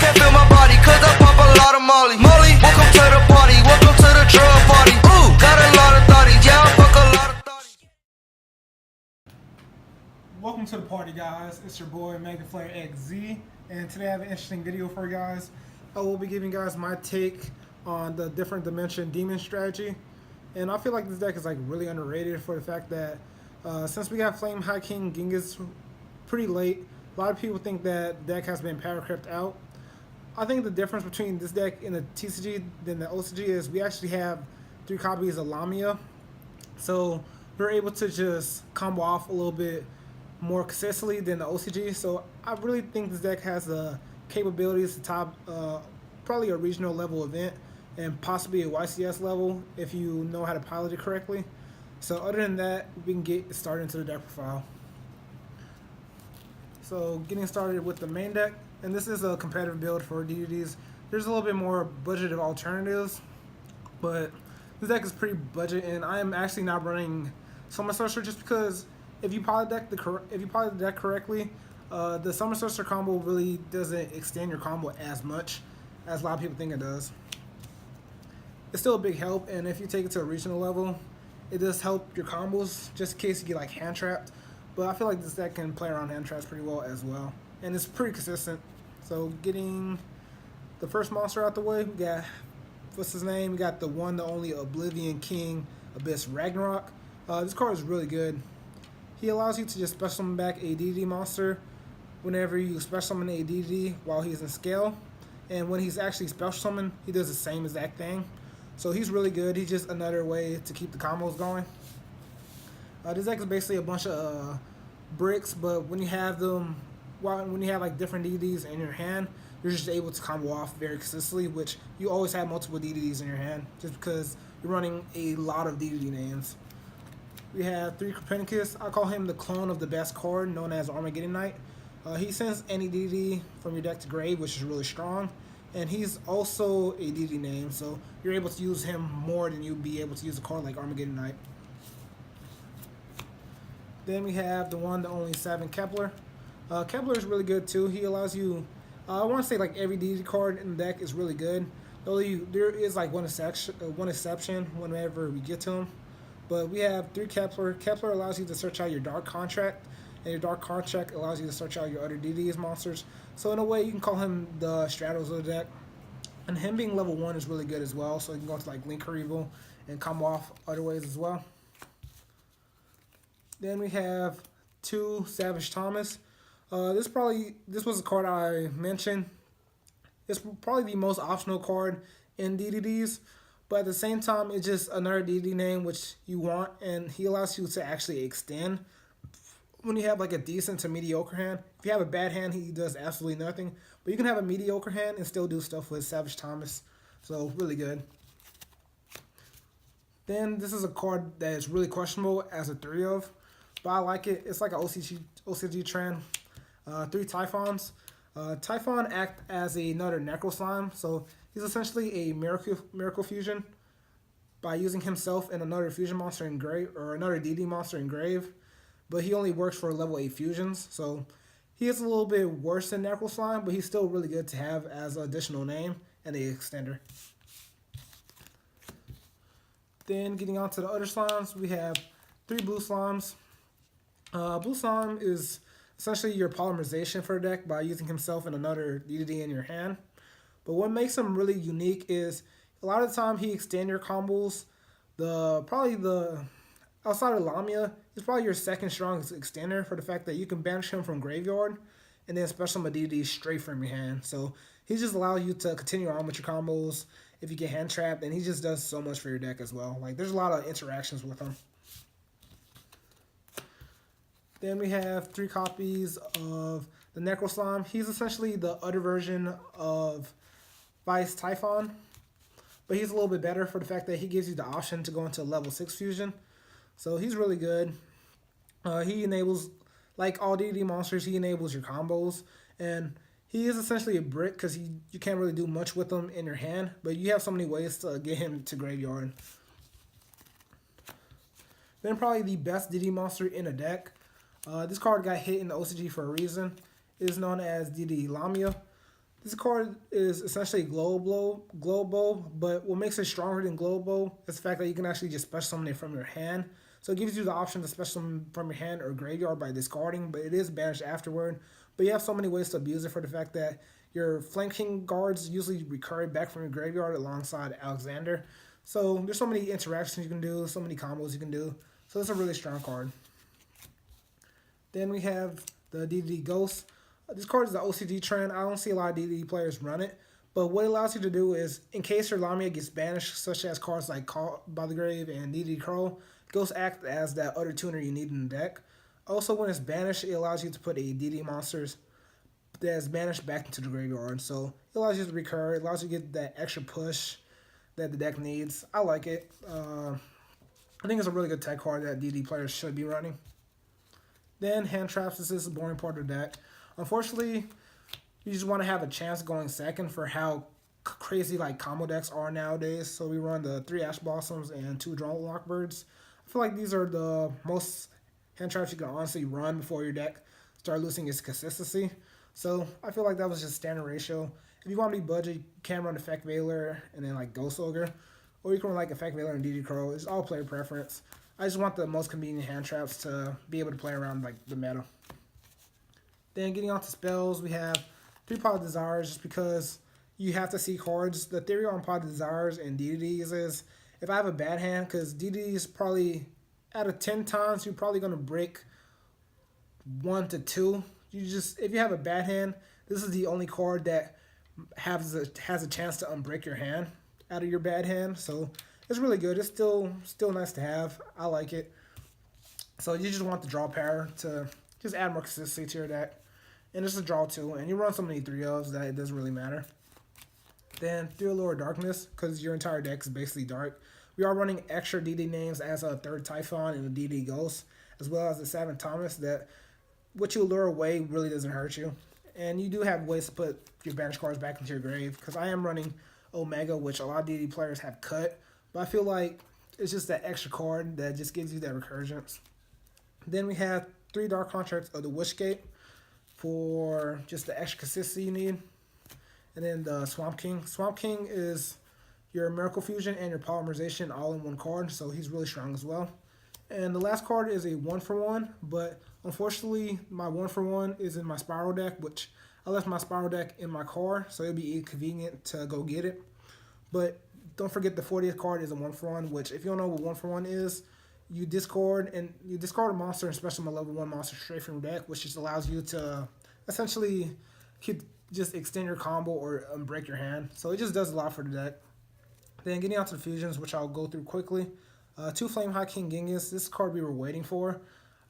can't feel my body, cause I pop a lot of Molly. Welcome to the party, welcome to the drug party. Ooh, got a lot of thotties, yeah, I fuck a lot of thotties. Welcome to the party, guys. It's your boy Mega Flare XZ, and today I have an interesting video for you guys. I will be giving you guys my take on the different dimension demon strategy, and I feel like this deck is like really underrated for the fact that since we got Flame High King Ghengis pretty late, a lot of people think that deck has been power crept out. I think the difference between this deck in the TCG than the OCG is we actually have 3 copies of Lamia, so we're able to just combo off a little bit more consistently than the OCG. So I really think this deck has the capabilities to top probably a regional level event and possibly a YCS level if you know how to pilot it correctly. So other than that, we can get started into the deck profile. So getting started with the main deck, and this is a competitive build for DDDs. There's a little bit more budgeted alternatives, but this deck is pretty budget, and I am actually not running Summer Sorcerer just because if you pilot the deck correctly, the Summer Sorcerer combo really doesn't extend your combo as much as a lot of people think it does. It's still a big help, and if you take it to a regional level, it does help your combos just in case you get like hand trapped. But I feel like this deck can play around hand traps pretty well as well, and it's pretty consistent. So getting the first monster out the way, we got, what's his name? We got the one, the only Oblivion King Abyss Ragnarok. This card is really good. He allows you to just special summon back a DDD monster whenever you special summon a DDD while he's in scale, and when he's actually special summoned, he does the same exact thing. So he's really good. He's just another way to keep the combos going. This deck is basically a bunch of bricks, but when you have them, when you have like different DDDs in your hand, you're just able to combo off very consistently, which you always have multiple DDDs in your hand just because you're running a lot of DDD names. We have 3 Copernicus. I call him the clone of the best card known as Armageddon Knight. He sends any DDD from your deck to grave, which is really strong. And he's also a DDD name, so you're able to use him more than you'd be able to use a card like Armageddon Knight. Then we have the one, the only Savin Kepler. Kepler is really good too. He allows you, I want to say like every DDD card in the deck is really good. Though there is like one exception whenever we get to him. But we have 3 Kepler. Kepler allows you to search out your Dark Contract, and your Dark Contract allows you to search out your other DDD's monsters. So in a way, you can call him the Stratos of the deck. And him being level 1 is really good as well, so you can go into like Link Evil and combo off other ways as well. Then we have 2 Savage Thomas. This was a card I mentioned. It's probably the most optional card in DDDs. But at the same time, it's just another DDD name which you want, and he allows you to actually extend when you have like a decent to mediocre hand. If you have a bad hand, he does absolutely nothing. But you can have a mediocre hand and still do stuff with Savage Thomas. So really good. Then this is a card that is really questionable as a 3 of, but I like it. It's like an OCG trend. 3 Typhons. Typhon act as another Necro Slime, so he's essentially a miracle fusion by using himself and another fusion monster in grave, or another DD monster in grave, but he only works for level 8 fusions, so he is a little bit worse than Necro Slime, but he's still really good to have as an additional name and the extender. Then getting on to the other slimes, we have 3 Blue Slimes. Blue Slime is essentially your polymerization for the deck by using himself and another DDD in your hand. But what makes him really unique is a lot of the time he extends your combos. Outside of Lamia, he's probably your second strongest extender for the fact that you can banish him from graveyard and then special summon a DDD straight from your hand. So he just allows you to continue on with your combos if you get hand trapped, and he just does so much for your deck as well. Like there's a lot of interactions with him. Then we have 3 copies of the Necro Slime. He's essentially the other version of Vice Typhon, but he's a little bit better for the fact that he gives you the option to go into level 6 fusion. So he's really good. He enables, like all DDD monsters, he enables your combos, and he is essentially a brick because you can't really do much with him in your hand, but you have so many ways to get him to graveyard. Then probably the best DDD monster in a deck. This card got hit in the OCG for a reason. It is known as DDD Lamia. This card is essentially global, but what makes it stronger than global is the fact that you can actually just special summon it from your hand. So it gives you the option to special summon from your hand or graveyard by discarding, but it is banished afterward. But you have so many ways to abuse it for the fact that your Flame King guards usually recur back from your graveyard alongside Alexander. So there's so many interactions you can do, so many combos you can do. So it's a really strong card. Then we have the DDD Ghost. This card is the OCG trend. I don't see a lot of DDD players run it. But what it allows you to do is, in case your Lamia gets banished, such as cards like Call by the Grave and DDD Crow, Ghost acts as that other tuner you need in the deck. Also, when it's banished, it allows you to put a DD monsters that's banished back into the graveyard. So it allows you to recur. It allows you to get that extra push that the deck needs. I like it. I think it's a really good tech card that DD players should be running. Then hand traps. This is the boring part of the deck. Unfortunately, you just want to have a chance going second for how crazy like combo decks are nowadays. So we run the 3 Ash Blossoms and 2 Drone Lockbirds. I feel like these are the most hand traps you can honestly run before your deck start losing its consistency. So I feel like that was just standard ratio. If you want to be budget, you can run Effect Veiler and then like Ghost Ogre. Or you can run like Effect Veiler and DD Crow. It's all player preference. I just want the most convenient hand traps to be able to play around like the meta. Then getting on to spells, we have 3 Pot of Desires just because you have to see cards. The theory on Pot of Desires and DDDs is if I have a bad hand, because DDDs probably out of 10 times, you're probably going to break 1 to 2. If you have a bad hand, this is the only card that has a chance to unbreak your hand out of your bad hand. So it's really good. It's still nice to have. I like it. So you just want the draw power to just add more consistency to your deck. And it's a draw too. And you run so many 3-ofs that it doesn't really matter. Then 3 Allure Darkness, because your entire deck is basically dark. We are running extra DD names as a 3rd Typhon and a DD Ghost, as well as the 7 Thomas, that what you lure away really doesn't hurt you. And you do have ways to put your banished cards back into your grave, because I am running Omega, which a lot of DD players have cut. But I feel like it's just that extra card that just gives you that recurgence. Then we have 3 Dark Contracts of the Wishgate for just the extra consistency you need. And then the Swamp King. Swamp King is your Miracle Fusion and your Polymerization all in one card, so he's really strong as well. And the last card is a 1-for-1, but unfortunately my 1-for-1 is in my Spiral deck, which I left my Spiral deck in my car, so it'll be inconvenient to go get it. But don't forget the 40th card is a 1-for-1, which if you don't know what 1-for-1 is, you discard a monster and special summon a level 1 monster straight from your deck, which just allows you to essentially just extend your combo or break your hand. So it just does a lot for the deck. Then getting out to the fusions, which I'll go through quickly. 2 Flame High King Ghengis. This card we were waiting for.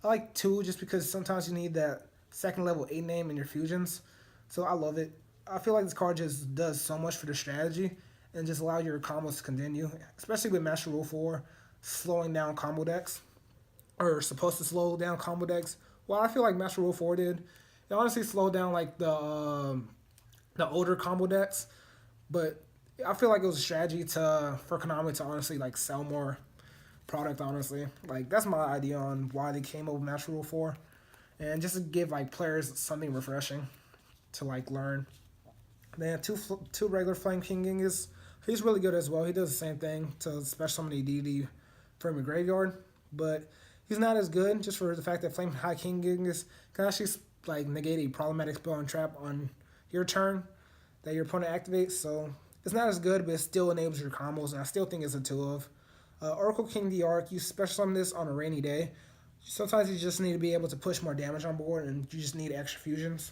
I like 2 just because sometimes you need that 2nd level 8 name in your fusions. So I love it. I feel like this card just does so much for the strategy and just allow your combos to continue, especially with Master Rule 4 slowing down combo decks, or supposed to slow down combo decks. Well, I feel like Master Rule 4 did. It honestly slowed down like the older combo decks, but I feel like it was a strategy for Konami to honestly like sell more product. Honestly, like that's my idea on why they came up with Master Rule 4, and just to give like players something refreshing to like learn. Then two regular Flame King Ghengis. He's really good as well. He does the same thing to special summon a DD from your graveyard, but he's not as good just for the fact that Flame High King Ghengis can actually like negate a problematic spell and trap on your turn that your opponent activates. So it's not as good, but it still enables your combos, and I still think it's a 2-of. Oracle King the Arc, you special summon this on a rainy day. Sometimes you just need to be able to push more damage on board, and you just need extra fusions.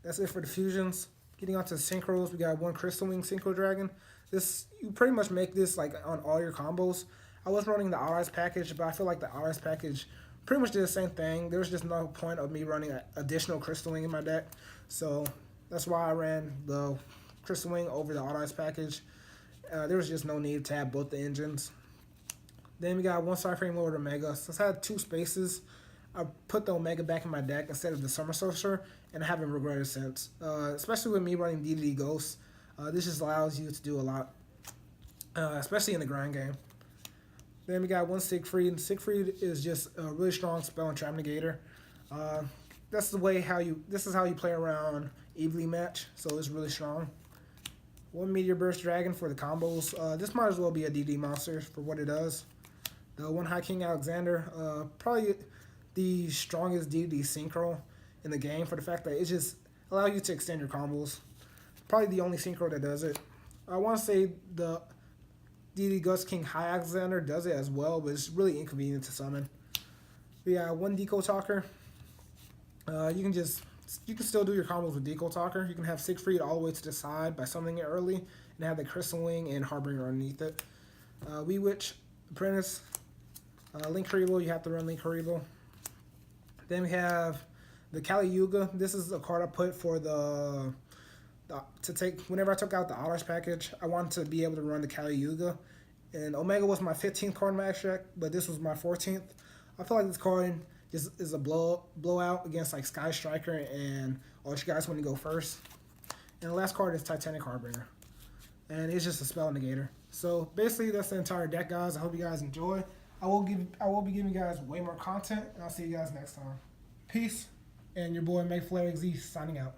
That's it for the fusions. Getting on to the synchros, we got 1 Crystal Wing Synchro Dragon. You pretty much make this like on all your combos. I was running the Allies package, but I feel like the Allies package pretty much did the same thing. There was just no point of me running an additional Crystal Wing in my deck. So that's why I ran the Crystal Wing over the Allies package. There was just no need to have both the engines. Then we got 1 Starframe Lord Omega. Since I had 2 spaces, I put the Omega back in my deck instead of the Summer Sorcerer, and I haven't regretted since. Especially with me running DDD Ghosts, this just allows you to do a lot, especially in the grind game. Then we got 1 Siegfried. Siegfried is just a really strong spell and trap negator. This is how you play around evenly matched, so it's really strong. One Meteor Burst Dragon for the combos. This might as well be a DD monster for what it does. The one High King Alexander, probably the strongest DD Synchro in the game for the fact that it just allows you to extend your combos. Probably the only Synchro that does it. I want to say the DD Ghost King High Alexander does it as well, but it's really inconvenient to summon. But yeah, one Deco Talker. You can still do your combos with Deco Talker. You can have Siegfried all the way to the side by summoning it early, and have the Crystal Wing and Harbinger underneath it. Wee Witch Apprentice. Link Haribo, you have to run Link Haribo. Then we have the Kali Yuga. This is a card I put for to take whenever I took out the Otters package. I wanted to be able to run the Kali Yuga, and Omega was my 15th card in my extract, but this was my 14th. I feel like this card just is a blowout against like Sky Striker and all you guys want to go first. And the last card is Titanic Harbinger, and it's just a spell negator. So basically, that's the entire deck, guys. I hope you guys enjoy. I will be giving you guys way more content, and I'll see you guys next time. Peace, and your boy MakeFlareXZ signing out.